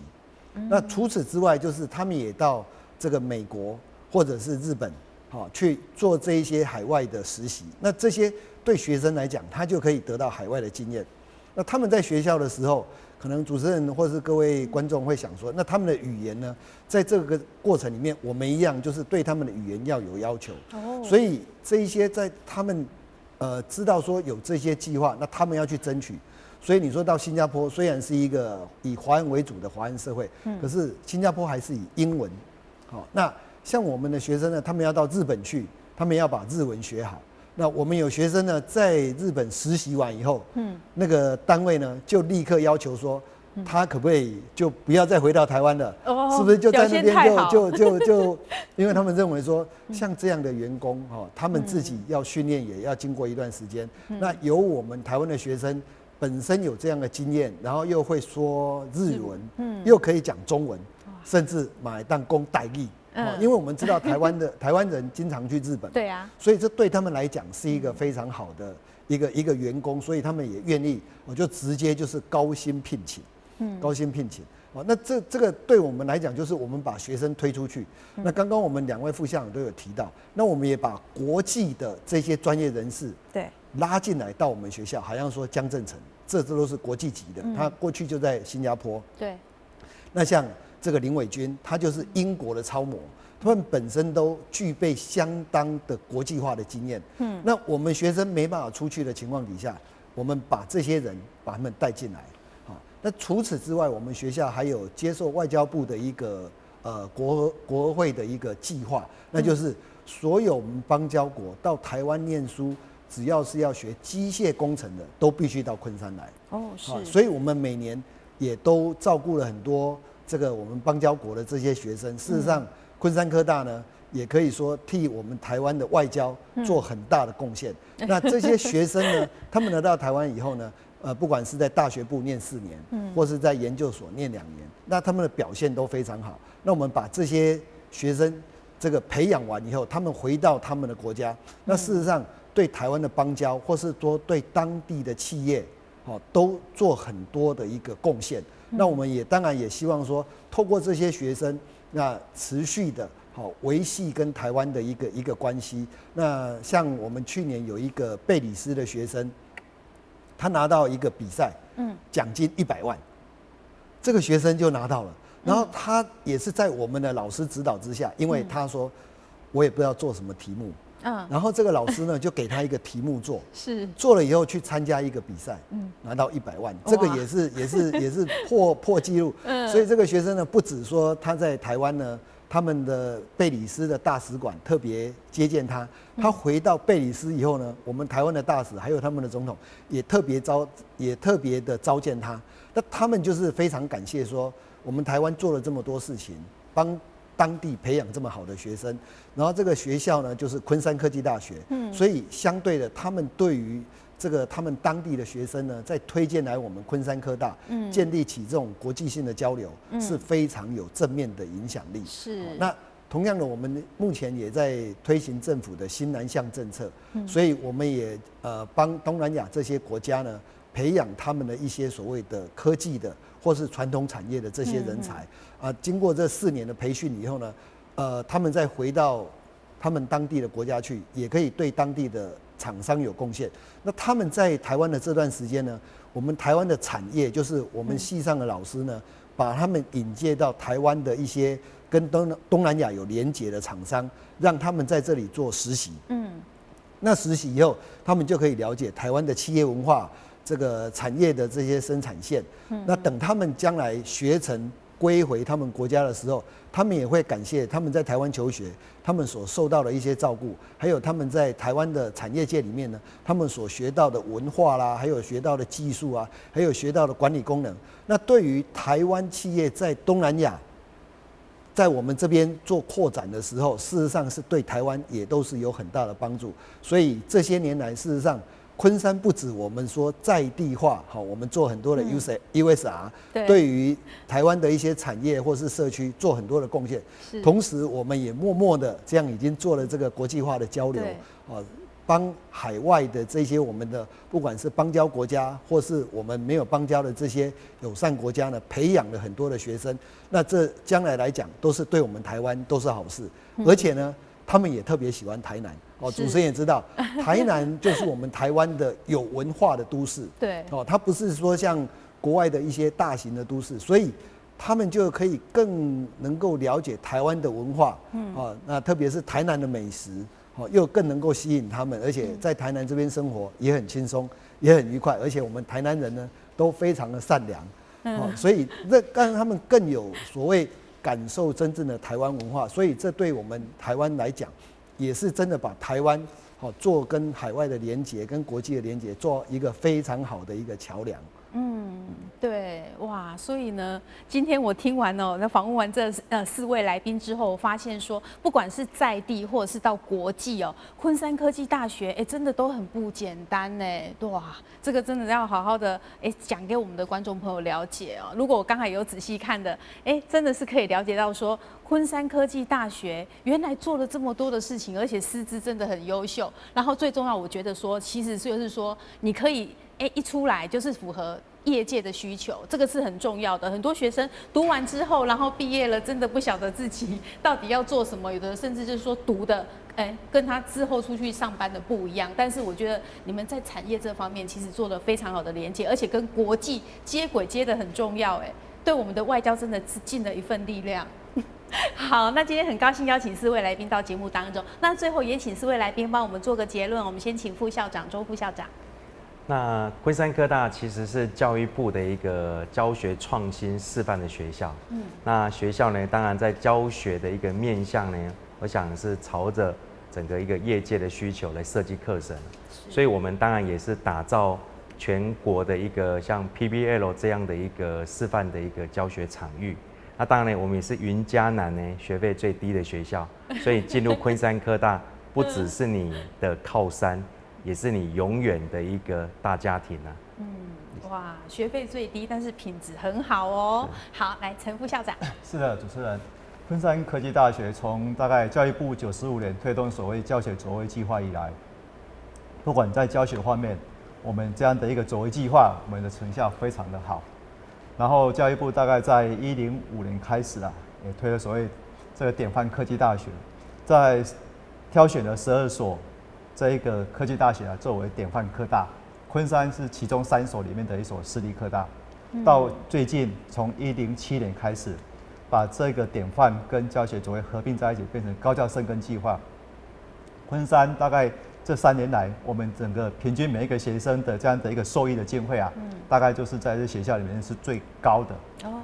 那除此之外，就是他们也到这个美国或者是日本，去做这一些海外的实习。那这些对学生来讲，他就可以得到海外的经验。那他们在学校的时候，可能主持人或是各位观众会想说，那他们的语言呢，在这个过程里面，我们一样就是对他们的语言要有要求。所以这一些在他们知道说有这些计划，那他们要去争取。所以你说到新加坡，虽然是一个以华人为主的华人社会，可是新加坡还是以英文。那像我们的学生呢，他们要到日本去，他们要把日文学好。那我们有学生呢，在日本实习完以后，那个单位呢就立刻要求说，他可不可以就不要再回到台湾了？是不是就在那边就，因为他们认为说，像这样的员工他们自己要训练也要经过一段时间。那由我们台湾的学生本身有这样的经验，然后又会说日文，又可以讲中文，甚至买当工代理。因为我们知道台湾人经常去日本，对啊，所以这对他们来讲是一个非常好的一个员工，所以他们也愿意，我就直接就是高薪聘请，高薪聘请。那这个对我们来讲，就是我们把学生推出去。那刚刚我们2位副校长都有提到，那我们也把国际的这些专业人士对拉进来到我们学校，好像说江正成，这都是国际级的，他过去就在新加坡。对，那像这个林伟君，他就是英国的超模，他们本身都具备相当的国际化的经验。那我们学生没办法出去的情况底下，我们把这些人把他们带进来。那除此之外，我们学校还有接受外交部的一个国会的一个计划，那就是所有我们邦交国到台湾念书，只要是要学机械工程的，都必须到昆山来。是。所以我们每年也都照顾了很多这个我们邦交国的这些学生。事实上，昆山科大呢，也可以说替我们台湾的外交做很大的贡献。那这些学生呢，他们来到台湾以后呢，不管是在大学部念4年，或是在研究所念2年，那他们的表现都非常好。那我们把这些学生这个培养完以后，他们回到他们的国家，那事实上对台湾的邦交，或是说对当地的企业，都做很多的一个贡献。那我们也当然也希望说，透过这些学生，那持续的维系跟台湾的一个关系。那像我们去年有一个贝里斯的学生，他拿到一个比赛，奖金100万，这个学生就拿到了。然后他也是在我们的老师指导之下，因为他说我也不知道做什么题目，然后这个老师呢就给他一个题目做，做了以后去参加一个比赛，拿到100万，这个也是破纪录。所以这个学生呢，不止说他在台湾呢，他们的贝里斯的大使馆特别接见他，他回到贝里斯以后呢，我们台湾的大使还有他们的总统也特别的召见他。那他们就是非常感谢说，我们台湾做了这么多事情，帮当地培养这么好的学生。然后这个学校呢，就是昆山科技大学，所以相对的，他们对于这个他们当地的学生呢，在推荐来我们昆山科大，建立起这种国际性的交流，是非常有正面的影响力。是。那同样的，我们目前也在推行政府的新南向政策，所以我们也帮东南亚这些国家呢，培养他们的一些所谓的科技的或是传统产业的这些人才。经过这4年的培训以后呢，他们再回到他们当地的国家去，也可以对当地的厂商有贡献。那他们在台湾的这段时间呢，我们台湾的产业，就是我们系上的老师呢，把他们引介到台湾的一些跟东南亚有连结的厂商，让他们在这里做实习。那实习以后，他们就可以了解台湾的企业文化，这个产业的这些生产线。那等他们将来学成归回他们国家的时候，他们也会感谢他们在台湾求学，他们所受到的一些照顾，还有他们在台湾的产业界里面呢，他们所学到的文化啦，还有学到的技术啊，还有学到的管理功能。那对于台湾企业在东南亚，在我们这边做扩展的时候，事实上是对台湾也都是有很大的帮助。所以这些年来，事实上昆山不止我们说在地化，我们做很多的 USR，对于台湾的一些产业或是社区做很多的贡献。同时，我们也默默的这样已经做了这个国际化的交流，帮海外的这些我们的不管是邦交国家，或是我们没有邦交的这些友善国家呢，培养了很多的学生。那这将来来讲，都是对我们台湾都是好事。而且呢，他们也特别喜欢台南。主持人也知道，台南就是我们台湾的有文化的都市。它不是说像国外的一些大型的都市，所以他们就可以更能够了解台湾的文化。那特别是台南的美食。又更能够吸引他们，而且在台南这边生活也很轻松，也很愉快，而且我们台南人呢都非常的善良，所以让他们更有所谓感受真正的台湾文化，所以这对我们台湾来讲，也是真的把台湾做跟海外的连结、跟国际的连结，做一个非常好的一个桥梁。对，哇，所以呢，今天我听完那访问完这4位来宾之后，我发现说，不管是在地或者是到国际昆山科技大学，真的都很不简单呢。哇，这个真的要好好的讲给我们的观众朋友了解如果我刚才有仔细看的，真的是可以了解到说，昆山科技大学原来做了这么多的事情，而且师资真的很优秀。然后最重要，我觉得说，其实就是说，你可以一出来就是符合业界的需求，这个是很重要的。很多学生读完之后，然后毕业了，真的不晓得自己到底要做什么，有的甚至就是说读的，跟他之后出去上班的不一样。但是我觉得你们在产业这方面其实做了非常好的连接，而且跟国际接轨接得很重要，对我们的外交真的是尽了一份力量。好，那今天很高兴邀请4位来宾到节目当中，那最后也请4位来宾帮我们做个结论。我们先请副校长周副校长。那昆山科大其实是教育部的一个教学创新示范的学校。那学校呢，当然在教学的一个面向呢，我想是朝着整个一个业界的需求来设计课程。所以我们当然也是打造全国的一个像 PBL 这样的一个示范的一个教学场域。那当然呢，我们也是云嘉南呢学费最低的学校，所以进入昆山科大不只是你的靠山，也是你永远的一个大家庭啊。哇，学费最低，但是品质很好哦。好，来陈副校长。是的，主持人，昆山科技大学从大概教育部95年推动所谓教学卓越计划以来，不管在教学方面，我们这样的一个卓越计划，我们的成效非常的好。然后教育部大概在105年开始啊，也推了所谓这个典范科技大学，在挑选了12所这一个科技大学啊作为典范科大，昆山是其中3所里面的一所私立科大。到最近从107年开始，把这个典范跟教学卓越合并在一起，变成高教深耕计划。昆山大概这3年来，我们整个平均每一个学生的这样的一个受益的经费啊，大概就是在这学校里面是最高的。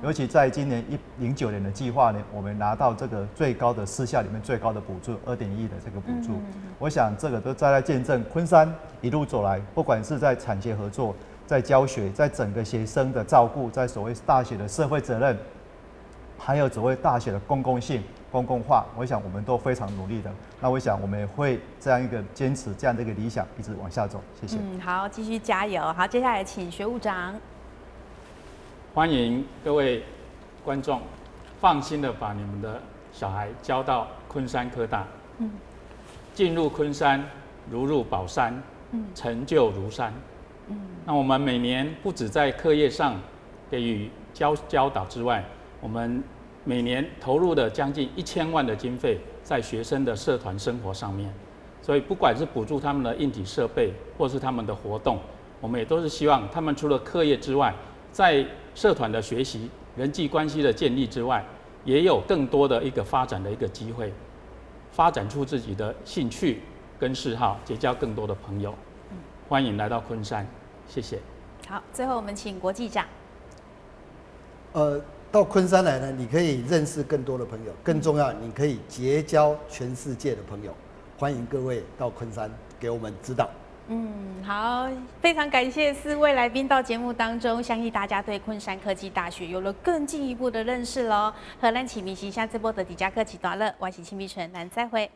尤其在今年09年的计划呢，我们拿到这个最高的私校里面最高的补助2.1亿的这个补助。我想这个都在见证昆山一路走来，不管是在产学合作、在教学、在整个学生的照顾、在所谓大学的社会责任，还有所谓大学的公共性、公共化，我想我们都非常努力的。那我想我们也会这样一个坚持这样的一个理想，一直往下走。谢谢。好，继续加油。好，接下来请学务长。欢迎各位观众，放心的把你们的小孩交到昆山科大。进入昆山如入宝山，成就如山。那我们每年不止在课业上给予教导之外，我们每年投入的将近1000万的经费在学生的社团生活上面，所以不管是补助他们的硬体设备，或是他们的活动，我们也都是希望他们除了课业之外，在社团的学习、人际关系的建立之外，也有更多的一个发展的一个机会，发展出自己的兴趣跟嗜好，结交更多的朋友。欢迎来到昆山，谢谢。好，最后我们请国际长。到昆山来呢，你可以认识更多的朋友，更重要，你可以结交全世界的朋友。欢迎各位到昆山给我们指导。好，非常感谢4位来宾到节目当中，相信大家对昆山科技大学有了更进一步的认识喽。荷兰启明旗下这波的底加科技短乐，我是秦碧纯，咱再会。